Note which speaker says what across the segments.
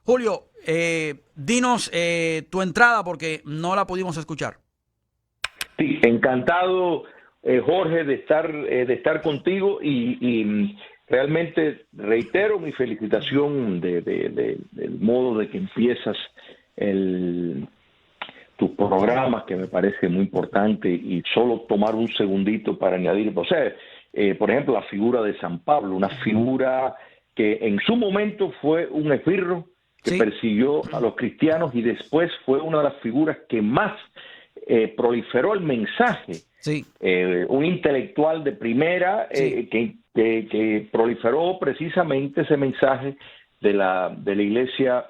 Speaker 1: Julio, dinos tu entrada porque no la pudimos escuchar.
Speaker 2: Sí, encantado, Jorge, de estar contigo y realmente reitero mi felicitación del modo de que empiezas tus programas, que me parece muy importante, y solo tomar un segundito para añadir, o sea, por ejemplo, la figura de San Pablo, una figura que en su momento fue un esbirro que
Speaker 1: Sí,
Speaker 2: persiguió a los cristianos y después fue una de las figuras que más proliferó el mensaje.
Speaker 1: sí.
Speaker 2: Un intelectual de primera
Speaker 1: Sí,
Speaker 2: que proliferó precisamente ese mensaje de la iglesia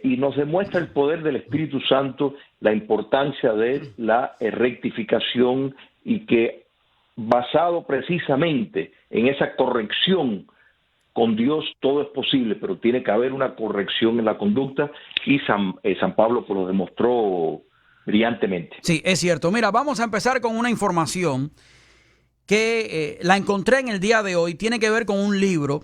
Speaker 2: y nos demuestra el poder del Espíritu Santo, la importancia de la rectificación y que basado precisamente en esa corrección con Dios todo es posible, pero tiene que haber una corrección en la conducta y San Pablo pues lo demostró brillantemente.
Speaker 1: sí, es cierto. Mira, vamos a empezar con una información que la encontré en el día de hoy. Tiene que ver con un libro.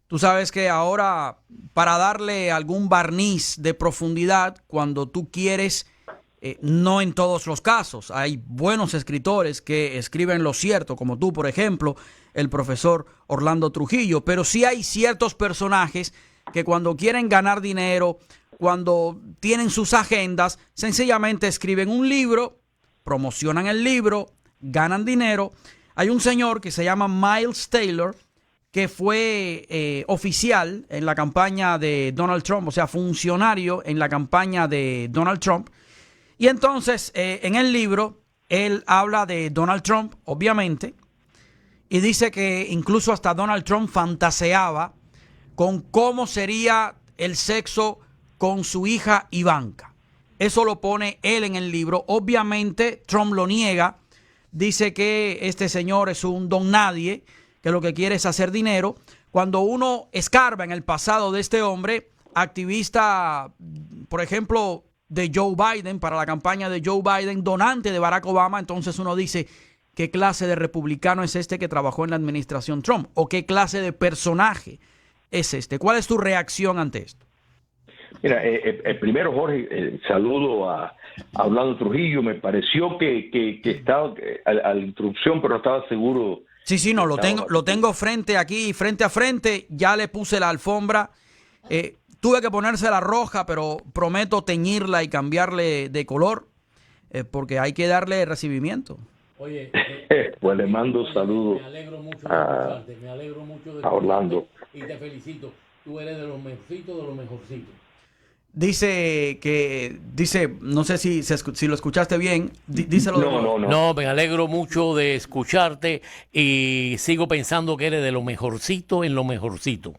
Speaker 1: Tú sabes que ahora, para darle algún barniz de profundidad, cuando tú quieres, no en todos los casos, hay buenos escritores que escriben lo cierto, como tú, por ejemplo, el profesor Orlando Trujillo, pero sí hay ciertos personajes que cuando quieren ganar dinero, cuando tienen sus agendas, sencillamente escriben un libro, promocionan el libro, ganan dinero. Hay un señor que se llama Miles Taylor, que fue oficial en la campaña de Donald Trump, o sea, funcionario en la campaña de Donald Trump. Y entonces, en el libro, él habla de Donald Trump, obviamente, y dice que incluso hasta Donald Trump fantaseaba con cómo sería el sexo con su hija Ivanka. Eso lo pone él en el libro. Obviamente, Trump lo niega. Dice que este señor es un don nadie, que lo que quiere es hacer dinero. Cuando uno escarba en el pasado de este hombre, activista, por ejemplo, de Joe Biden, para la campaña de Joe Biden, donante de Barack Obama, entonces uno dice, ¿qué clase de republicano es este que trabajó en la administración Trump? ¿O qué clase de personaje es este? ¿Cuál es tu reacción ante esto?
Speaker 2: Mira, primero, Jorge, saludo a Orlando Trujillo. Me pareció que estaba a la introducción, pero no estaba seguro
Speaker 1: Sí, sí,
Speaker 2: si
Speaker 1: no,
Speaker 2: estaba.
Speaker 1: lo tengo frente aquí, frente a frente. Ya le puse la alfombra. Tuve que ponerse la roja, pero prometo teñirla y cambiarle de color, porque hay que darle recibimiento.
Speaker 3: Oye,
Speaker 2: Pues le mando
Speaker 3: oye, me
Speaker 2: saludos
Speaker 3: alegro mucho de
Speaker 2: a,
Speaker 3: escucharte, me alegro mucho de
Speaker 2: a
Speaker 3: escucharte
Speaker 2: Orlando.
Speaker 3: y te felicito. Tú eres de los mejorcitos de los mejorcitos.
Speaker 1: Dice, no sé si lo escuchaste bien, díselo de
Speaker 2: No,
Speaker 1: nuevo.
Speaker 2: no, no.
Speaker 3: No, me alegro mucho de escucharte y sigo pensando que eres de lo mejorcito en lo mejorcito.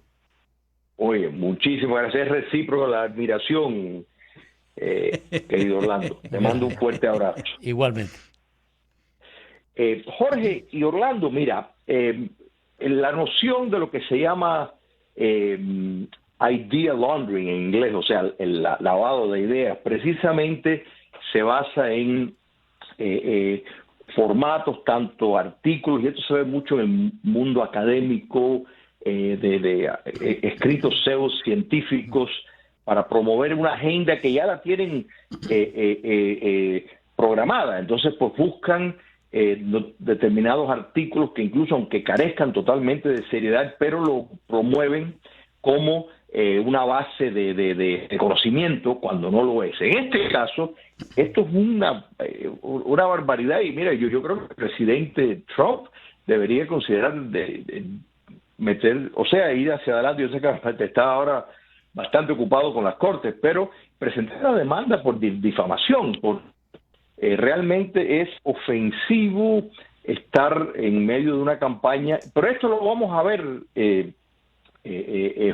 Speaker 2: Oye, muchísimas gracias. Es recíproca la admiración, querido Orlando. Te mando un fuerte abrazo.
Speaker 3: Igualmente.
Speaker 2: Jorge y Orlando, mira, la noción de lo que se llama idea laundering en inglés, o sea, el lavado de ideas, precisamente se basa en formatos, tanto artículos, y esto se ve mucho en el mundo académico, de escritos pseudocientíficos para promover una agenda que ya la tienen programada. Entonces, pues buscan determinados artículos que incluso aunque carezcan totalmente de seriedad, pero lo promueven como una base de conocimiento cuando no lo es. En este caso, esto es una barbaridad y mira, yo creo que el presidente Trump debería considerar meter, o sea, ir hacia adelante. Yo sé que está ahora bastante ocupado con las cortes, pero presentar una demanda por difamación, por realmente es ofensivo estar en medio de una campaña, pero esto lo vamos a ver,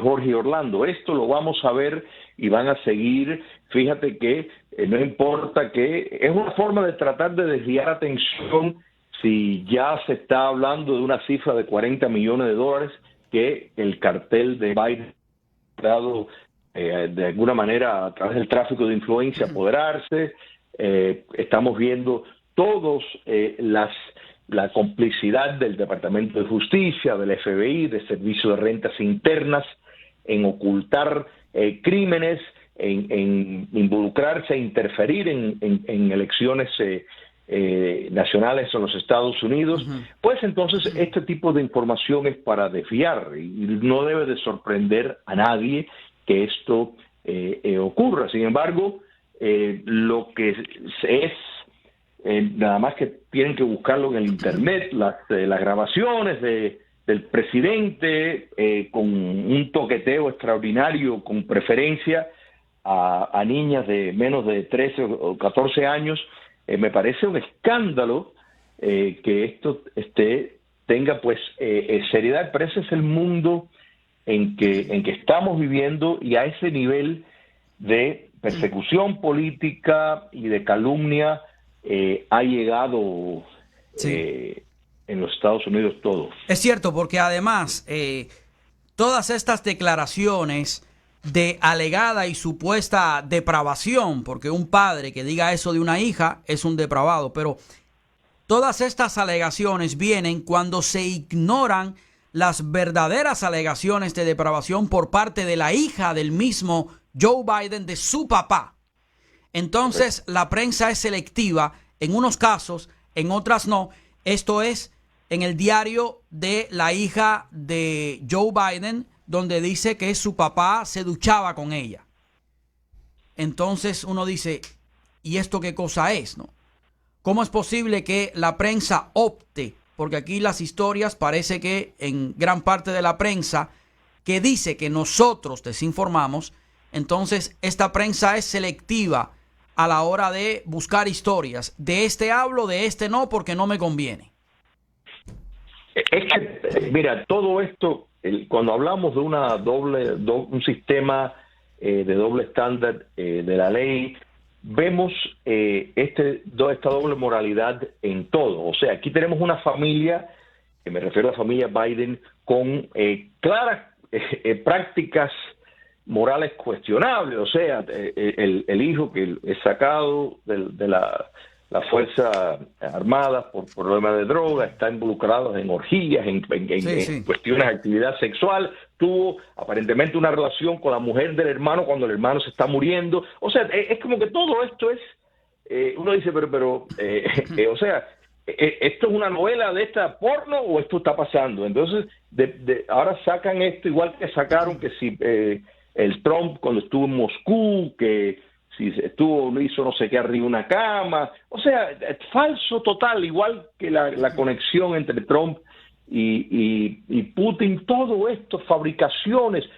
Speaker 2: Jorge y Orlando, esto lo vamos a ver y van a seguir. Fíjate que no importa, que es una forma de tratar de desviar atención. Si ya se está hablando de una cifra de $40 millones que el cartel de Biden ha dado de alguna manera a través del tráfico de influencia apoderarse. Estamos viendo todos la complicidad del Departamento de Justicia, del FBI, del Servicio de Rentas Internas, en ocultar crímenes, en involucrarse, interferir en elecciones nacionales en los Estados Unidos, pues entonces este tipo de información es para desviar y no debe de sorprender a nadie que esto ocurra. Sin embargo, lo que es nada más que tienen que buscarlo en el internet, las grabaciones del presidente con un toqueteo extraordinario con preferencia a niñas de menos de 13 o 14 años. Me parece un escándalo que esto tenga pues seriedad, pero ese es el mundo en que estamos viviendo, y a ese nivel de persecución política y de calumnia ha llegado en los Estados Unidos todo.
Speaker 1: Es cierto, porque además todas estas declaraciones de alegada y supuesta depravación, porque un padre que diga eso de una hija es un depravado, pero todas estas alegaciones vienen cuando se ignoran las verdaderas alegaciones de depravación por parte de la hija del mismo Joe Biden, de su papá. Entonces la prensa es selectiva en unos casos, en otras no. Esto es en el diario de la hija de Joe Biden, donde dice que su papá se duchaba con ella. Entonces uno dice, ¿y esto qué cosa es, no? ¿Cómo es posible que la prensa opte? Porque aquí las historias parece que en gran parte de la prensa que dice que nosotros desinformamos, entonces esta prensa es selectiva a la hora de buscar historias. De este hablo, de este no, porque no me conviene.
Speaker 2: Es que, mira, todo esto, cuando hablamos de un sistema de doble estándar de la ley, vemos esta doble moralidad en todo. O sea, aquí tenemos una familia, me refiero a la familia Biden, con claras prácticas morales cuestionables. O sea, el hijo que es sacado de la Fuerza Armada por problemas de droga, está involucrado en orgías, en cuestiones de actividad sexual, tuvo aparentemente una relación con la mujer del hermano cuando el hermano se está muriendo. O sea, es como que todo esto es, uno dice, o sea, ¿esto es una novela de esta porno o esto está pasando? Entonces, ahora sacan esto, igual que sacaron que si el Trump cuando estuvo en Moscú, que si estuvo, hizo no sé qué arriba una cama. O sea, es falso total, igual que la conexión entre Trump y Putin. Todo esto, fabricaciones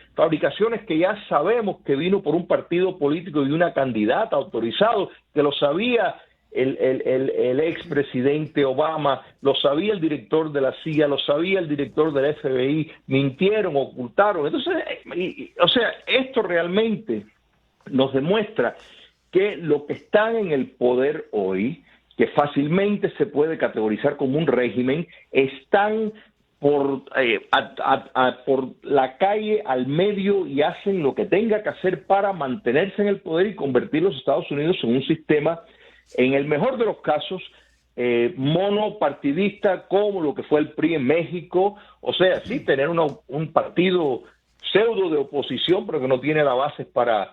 Speaker 2: que ya sabemos que vino por un partido político y una candidata autorizado, que lo sabía el expresidente Obama, lo sabía el director de la CIA, lo sabía el director del FBI, mintieron, ocultaron. Entonces, o sea, esto realmente nos demuestra que lo que están en el poder hoy, que fácilmente se puede categorizar como un régimen, están por la calle, al medio, y hacen lo que tenga que hacer para mantenerse en el poder y convertir los Estados Unidos en un sistema, en el mejor de los casos, monopartidista, como lo que fue el PRI en México. O sea, sí, tener un partido pseudo de oposición, pero que no tiene las bases para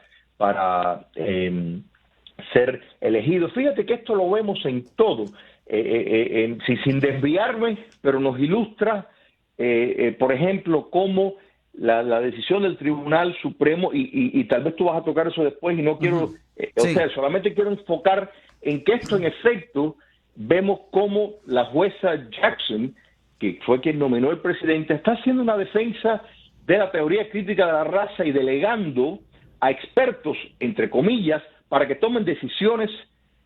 Speaker 2: ser elegido. Fíjate que esto lo vemos en todo, sin desviarme, pero nos ilustra, por ejemplo, cómo la decisión del Tribunal Supremo, y tal vez tú vas a tocar eso después, y no quiero, o sea, solamente quiero enfocar en que esto en efecto, vemos cómo la jueza Jackson, que fue quien nominó al presidente, está haciendo una defensa de la teoría crítica de la raza y delegando a expertos, entre comillas, para que tomen decisiones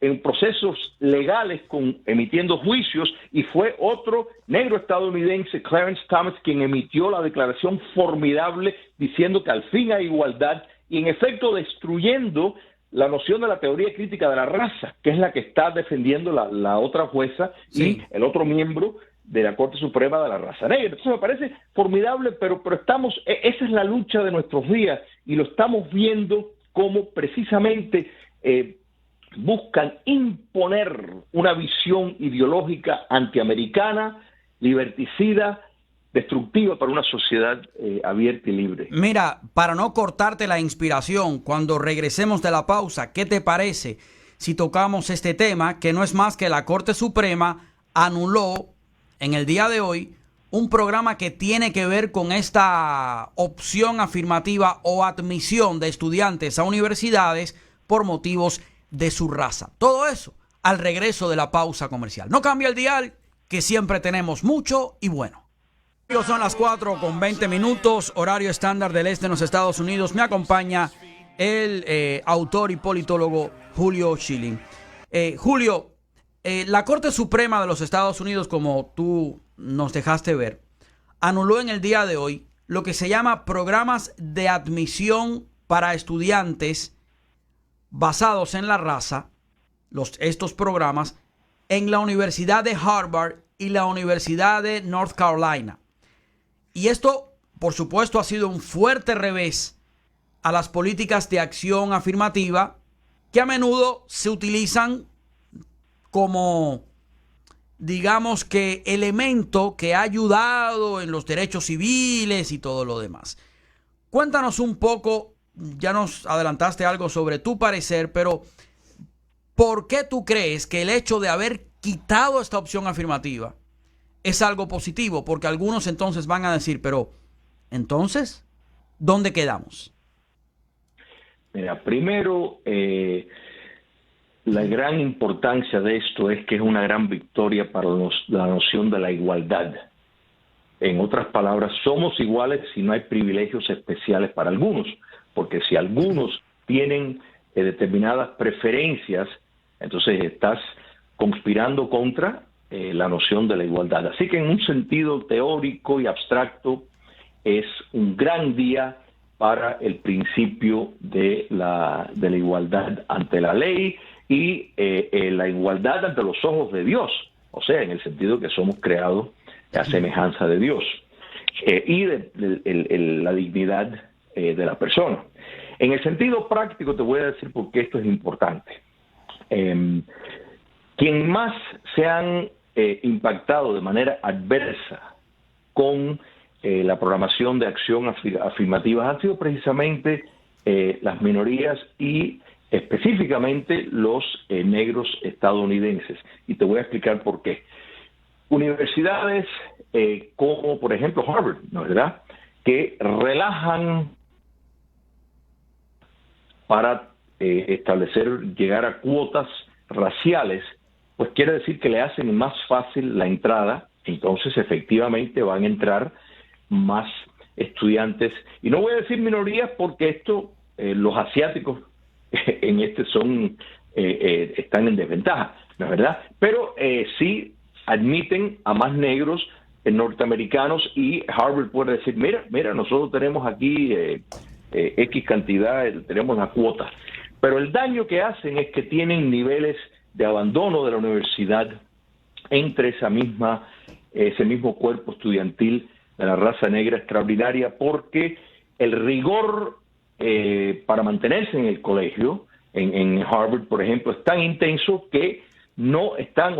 Speaker 2: en procesos legales, emitiendo juicios, y fue otro negro estadounidense, Clarence Thomas, quien emitió la declaración formidable diciendo que al fin hay igualdad, y en efecto destruyendo la noción de la teoría crítica de la raza, que es la que está defendiendo la otra jueza y el otro miembro de la Corte Suprema de la raza negra. Entonces me parece formidable, pero esa es la lucha de nuestros días, y lo estamos viendo como precisamente buscan imponer una visión ideológica antiamericana, liberticida, destructiva para una sociedad abierta y libre.
Speaker 1: Mira, para no cortarte la inspiración, cuando regresemos de la pausa, ¿qué te parece si tocamos este tema, que no es más que la Corte Suprema anuló en el día de hoy un programa que tiene que ver con esta opción afirmativa o admisión de estudiantes a universidades por motivos de su raza? Todo eso al regreso de la pausa comercial. No cambia el dial, que siempre tenemos mucho y bueno. Son las 4:20, horario estándar del este de los Estados Unidos. Me acompaña el autor y politólogo Julio Schilling. Julio, la Corte Suprema de los Estados Unidos, como tú nos dejaste ver, anuló en el día de hoy lo que se llama programas de admisión para estudiantes basados en la raza, estos programas, en la Universidad de Harvard y la Universidad de North Carolina. Y esto, por supuesto, ha sido un fuerte revés a las políticas de acción afirmativa que a menudo se utilizan como, digamos que, elemento que ha ayudado en los derechos civiles y todo lo demás. Cuéntanos un poco, ya nos adelantaste algo sobre tu parecer, pero ¿por qué tú crees que el hecho de haber quitado esta opción afirmativa es algo positivo? Porque algunos entonces van a decir, pero entonces, ¿dónde quedamos?
Speaker 2: Mira, primero, la gran importancia de esto es que es una gran victoria para la noción de la igualdad. En otras palabras, somos iguales si no hay privilegios especiales para algunos, porque si algunos tienen determinadas preferencias, entonces estás conspirando contra la noción de la igualdad. Así que en un sentido teórico y abstracto es un gran día para el principio de la igualdad ante la ley y la igualdad ante los ojos de Dios, o sea, en el sentido que somos creados a semejanza de Dios, y de la dignidad de la persona. En el sentido práctico te voy a decir por qué esto es importante. Quien más se han impactado de manera adversa con la programación de acción afirmativa han sido precisamente las minorías y específicamente los negros estadounidenses. Y te voy a explicar por qué. Universidades como, por ejemplo, Harvard, ¿no es verdad?, que relajan para llegar a cuotas raciales, pues quiere decir que le hacen más fácil la entrada, entonces efectivamente van a entrar más estudiantes. Y no voy a decir minorías porque los asiáticos están en desventaja, ¿no es verdad? Pero sí admiten a más negros norteamericanos y Harvard puede decir, mira, nosotros tenemos aquí X cantidad, tenemos la cuota. Pero el daño que hacen es que tienen niveles de abandono de la universidad entre ese mismo cuerpo estudiantil de la raza negra extraordinaria, porque el rigor para mantenerse en el colegio, en Harvard, por ejemplo, es tan intenso que no están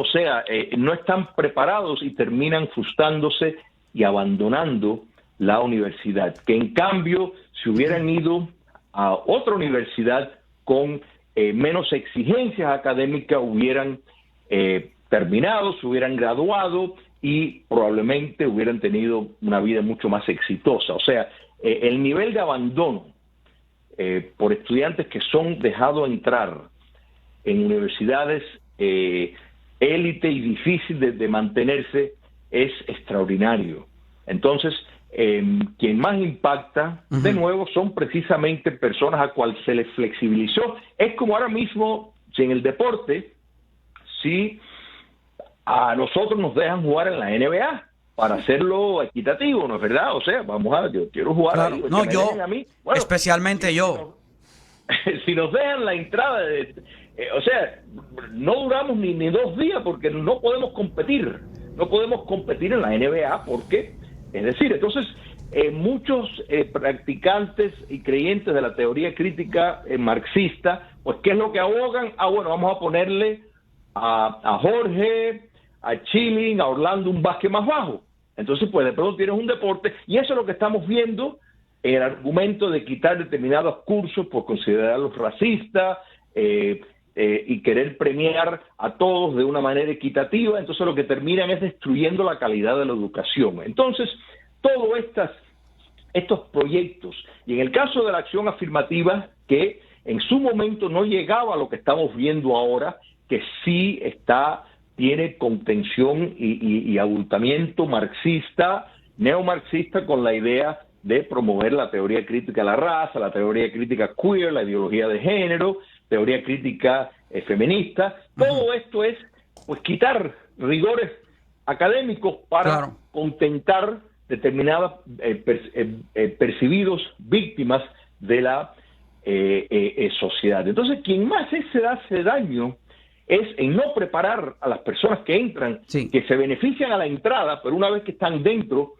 Speaker 2: preparados y terminan frustrándose y abandonando la universidad, que en cambio, si hubieran ido a otra universidad con menos exigencias académicas, hubieran terminado, se hubieran graduado y probablemente hubieran tenido una vida mucho más exitosa. O sea, el nivel de abandono por estudiantes que son dejados entrar en universidades élite y difícil de mantenerse es extraordinario. Entonces, quien más impacta, de nuevo, son precisamente personas a cuales se les flexibilizó. Es como ahora mismo, si en el deporte, si a nosotros nos dejan jugar en la NBA para hacerlo equitativo, ¿no es verdad? O sea, yo quiero jugar.
Speaker 1: Claro.
Speaker 2: Ahí,
Speaker 1: No, yo,
Speaker 2: a mí. Bueno,
Speaker 1: especialmente yo.
Speaker 2: Si nos dejan la entrada, o sea, no duramos ni 2 días porque no podemos competir. No podemos competir en la NBA porque, es decir, entonces, muchos practicantes y creyentes de la teoría crítica marxista, pues, ¿qué es lo que abogan? Bueno, vamos a ponerle a Jorge, a Schilling, a Orlando un básquet más bajo. Entonces, pues de pronto tienes un deporte, y eso es lo que estamos viendo, el argumento de quitar determinados cursos por considerarlos racistas, y querer premiar a todos de una manera equitativa. Entonces lo que terminan es destruyendo la calidad de la educación. Entonces, todos estos proyectos, y en el caso de la acción afirmativa, que en su momento no llegaba a lo que estamos viendo ahora, que sí tiene contención y abultamiento marxista, neomarxista, con la idea de promover la teoría crítica de la raza, la teoría crítica queer, la ideología de género, teoría crítica feminista. Todo esto es pues quitar rigores académicos para contentar determinadas percibidos víctimas de la sociedad. Entonces, quien más se hace daño es en no preparar a las personas que entran, que se benefician a la entrada, pero una vez que están dentro,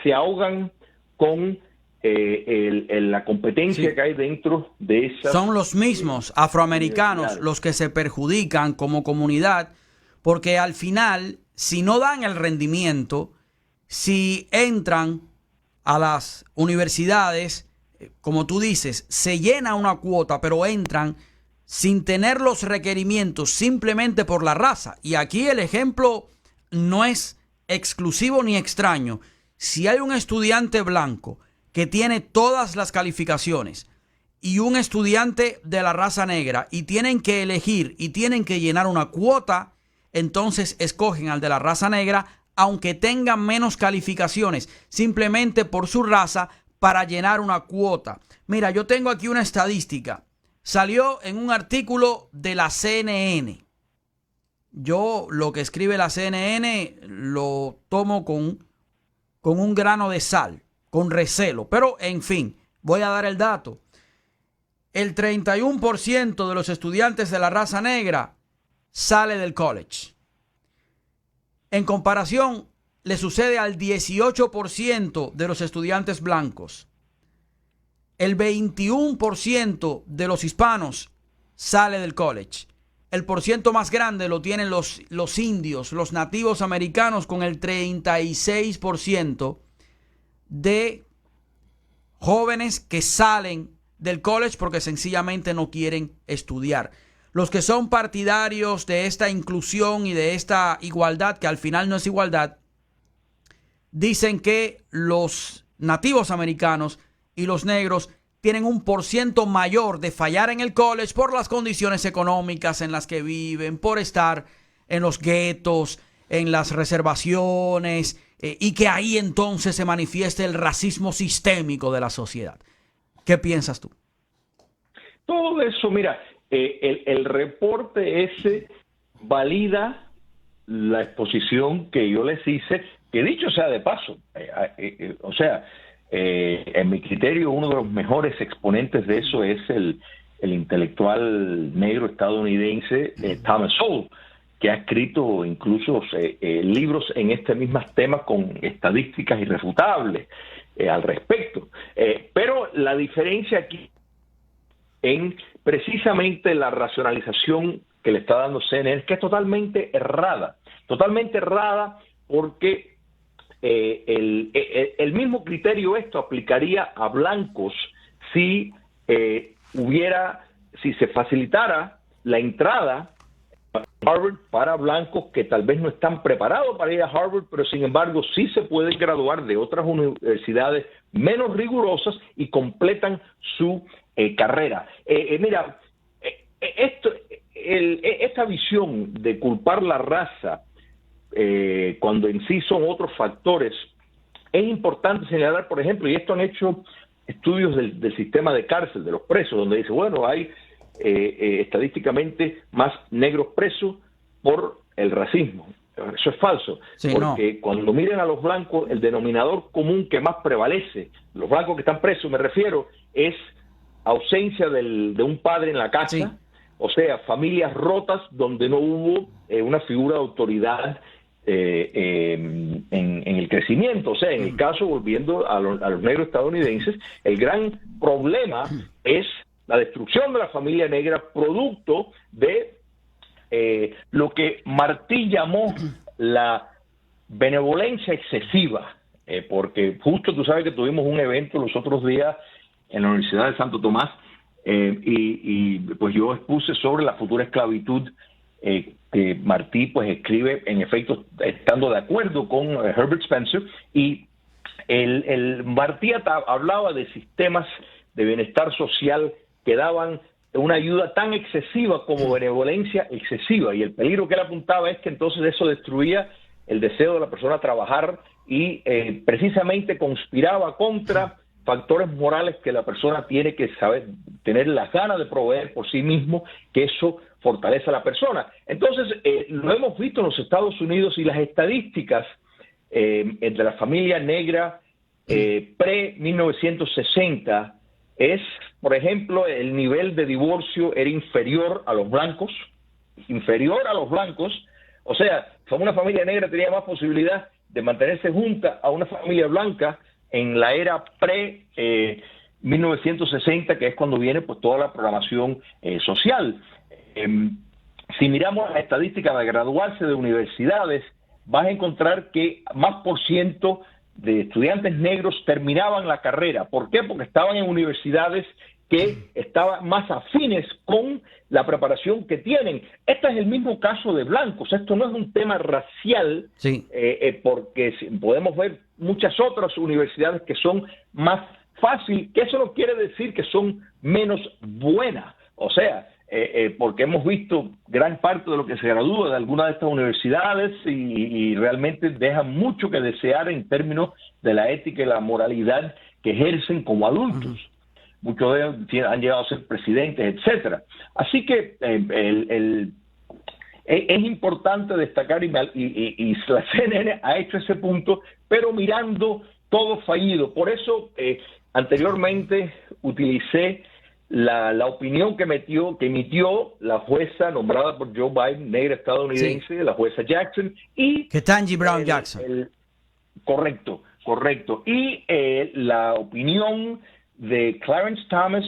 Speaker 2: se ahogan con la competencia que hay dentro de esas...
Speaker 1: Son los mismos afroamericanos los que se perjudican como comunidad, porque al final, si no dan el rendimiento, si entran a las universidades, como tú dices, se llena una cuota, pero entran sin tener los requerimientos simplemente por la raza. Y aquí el ejemplo no es exclusivo ni extraño. Si hay un estudiante blanco que tiene todas las calificaciones y un estudiante de la raza negra y tienen que elegir y tienen que llenar una cuota, entonces escogen al de la raza negra aunque tengan menos calificaciones, simplemente por su raza, para llenar una cuota. Mira, yo tengo aquí una estadística. Salió en un artículo de la CNN. Yo lo que escribe la CNN lo tomo con un grano de sal, con recelo. Pero, en fin, voy a dar el dato. El 31% de los estudiantes de la raza negra sale del college. En comparación, le sucede al 18% de los estudiantes blancos. El 21% de los hispanos sale del college. El porciento más grande lo tienen los indios, los nativos americanos, con el 36% de jóvenes que salen del college porque sencillamente no quieren estudiar. Los que son partidarios de esta inclusión y de esta igualdad, que al final no es igualdad, dicen que los nativos americanos y los negros tienen un porciento mayor de fallar en el college por las condiciones económicas en las que viven, por estar en los guetos, en las reservaciones, y que ahí entonces se manifieste el racismo sistémico de la sociedad. ¿Qué piensas tú?
Speaker 2: Todo eso, mira, el reporte ese valida la exposición que yo les hice, que dicho sea de paso, en mi criterio, uno de los mejores exponentes de eso es el intelectual negro estadounidense Thomas Sowell, que ha escrito incluso libros en este mismo tema con estadísticas irrefutables al respecto. Pero la diferencia aquí en precisamente la racionalización que le está dando CNN es que es totalmente errada porque el mismo criterio esto aplicaría a blancos si se facilitara la entrada a Harvard para blancos que tal vez no están preparados para ir a Harvard, pero sin embargo sí se pueden graduar de otras universidades menos rigurosas y completan su carrera. Mira, esta visión de culpar la raza cuando en sí son otros factores, es importante señalar, por ejemplo, y esto han hecho estudios del sistema de cárcel, de los presos, donde dice, bueno, hay estadísticamente más negros presos por el racismo. Eso es falso, porque cuando miren a los blancos, el denominador común que más prevalece, los blancos que están presos, me refiero, es ausencia de un padre en la casa, o sea, familias rotas donde no hubo una figura de autoridad en el crecimiento. O sea, en el caso, volviendo a los negros estadounidenses, el gran problema es la destrucción de la familia negra, producto de lo que Martí llamó la benevolencia excesiva, porque justo tú sabes que tuvimos un evento los otros días en la Universidad de Santo Tomás, y pues yo expuse sobre la futura esclavitud, que Martí pues escribe en efecto estando de acuerdo con Herbert Spencer, y el Martí hablaba de sistemas de bienestar social que daban una ayuda tan excesiva como benevolencia excesiva, y el peligro que él apuntaba es que entonces eso destruía el deseo de la persona a trabajar y precisamente conspiraba contra factores morales que la persona tiene que saber, tener las ganas de proveer por sí mismo, que eso fortalece a la persona. Entonces, lo hemos visto en los Estados Unidos, y las estadísticas entre la familia negra pre-1960 es, por ejemplo, el nivel de divorcio era inferior a los blancos, o sea, una familia negra tenía más posibilidad de mantenerse junta a una familia blanca en la era pre-1960, que es cuando viene pues toda la programación social. Si miramos las estadísticas de graduarse de universidades, vas a encontrar que más por ciento de estudiantes negros terminaban la carrera. ¿Por qué? Porque estaban en universidades que estaban más afines con la preparación que tienen. Este es el mismo caso de blancos. Esto no es un tema racial,
Speaker 1: sí.
Speaker 2: Porque podemos ver muchas otras universidades que son más fáciles, que eso no quiere decir que son menos buenas. O sea, porque hemos visto gran parte de lo que se gradúa de algunas de estas universidades y realmente dejan mucho que desear en términos de la ética y la moralidad que ejercen como adultos. Muchos de ellos han llegado a ser presidentes, etcétera. Así que es importante destacar, y la CNN ha hecho ese punto, pero mirando todo fallido. Por eso, anteriormente utilicé la opinión que emitió la jueza nombrada por Joe Biden, negra estadounidense, sí, la jueza Jackson, y
Speaker 1: Ketanji Brown Jackson.
Speaker 2: Correcto. Y la opinión de Clarence Thomas,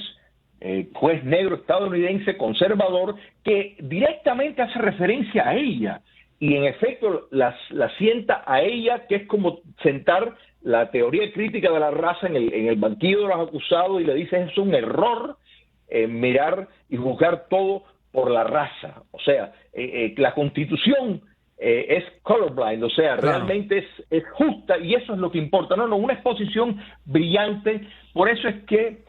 Speaker 2: juez negro estadounidense conservador, que directamente hace referencia a ella, y en efecto la sienta a ella, que es como sentar la teoría crítica de la raza en el banquillo de los acusados, y le dice: es un error mirar y juzgar todo por la raza. O sea, la Constitución es colorblind, o sea, claro, realmente es justa, y eso es lo que importa. No, una exposición brillante. Por eso es que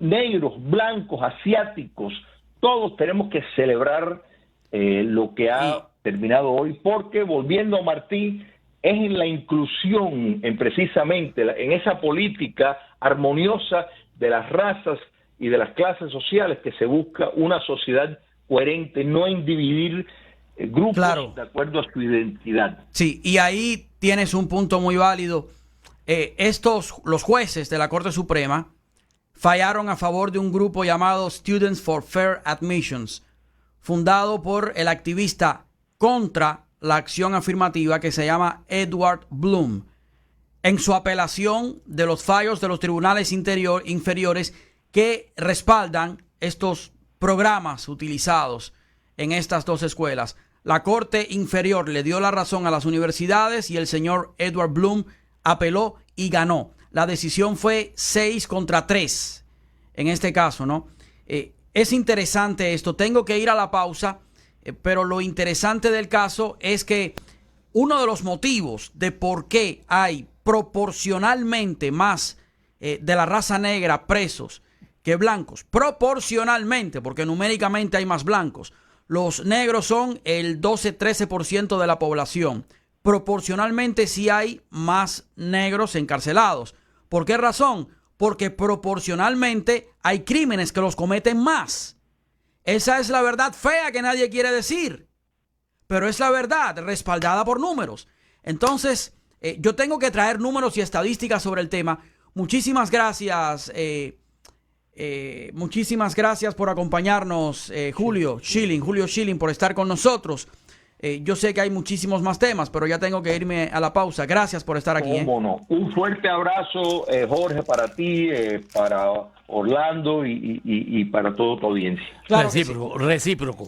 Speaker 2: negros, blancos, asiáticos, todos tenemos que celebrar lo que ha terminado hoy, porque, volviendo a Martí, es en la inclusión, precisamente en esa política armoniosa de las razas y de las clases sociales, que se busca una sociedad coherente, no en dividir grupos, claro, de acuerdo a su identidad.
Speaker 1: Sí, y ahí tienes un punto muy válido. Los jueces de la Corte Suprema fallaron a favor de un grupo llamado Students for Fair Admissions, fundado por el activista contra la acción afirmativa que se llama Edward Blum, en su apelación de los fallos de los tribunales inferiores que respaldan estos programas utilizados en estas dos escuelas. La Corte Inferior le dio la razón a las universidades y el señor Edward Blum apeló y ganó. La decisión fue 6-3 en este caso, ¿no? Es interesante esto. Tengo que ir a la pausa, pero lo interesante del caso es que uno de los motivos de por qué hay proporcionalmente más de la raza negra presos que blancos, proporcionalmente, porque numéricamente hay más blancos. Los negros son el 12-13% de la población. Proporcionalmente sí hay más negros encarcelados. ¿Por qué razón? Porque proporcionalmente hay crímenes que los cometen más. Esa es la verdad fea que nadie quiere decir, pero es la verdad respaldada por números. Entonces, yo tengo que traer números y estadísticas sobre el tema. Muchísimas gracias, por acompañarnos, Julio Schilling, por estar con nosotros. Yo sé que hay muchísimos más temas, pero ya tengo que irme a la pausa. Gracias por estar aquí.
Speaker 2: ¿Cómo no? Un fuerte abrazo, Jorge, para ti, para Orlando y para toda tu audiencia.
Speaker 3: Claro, recíproco.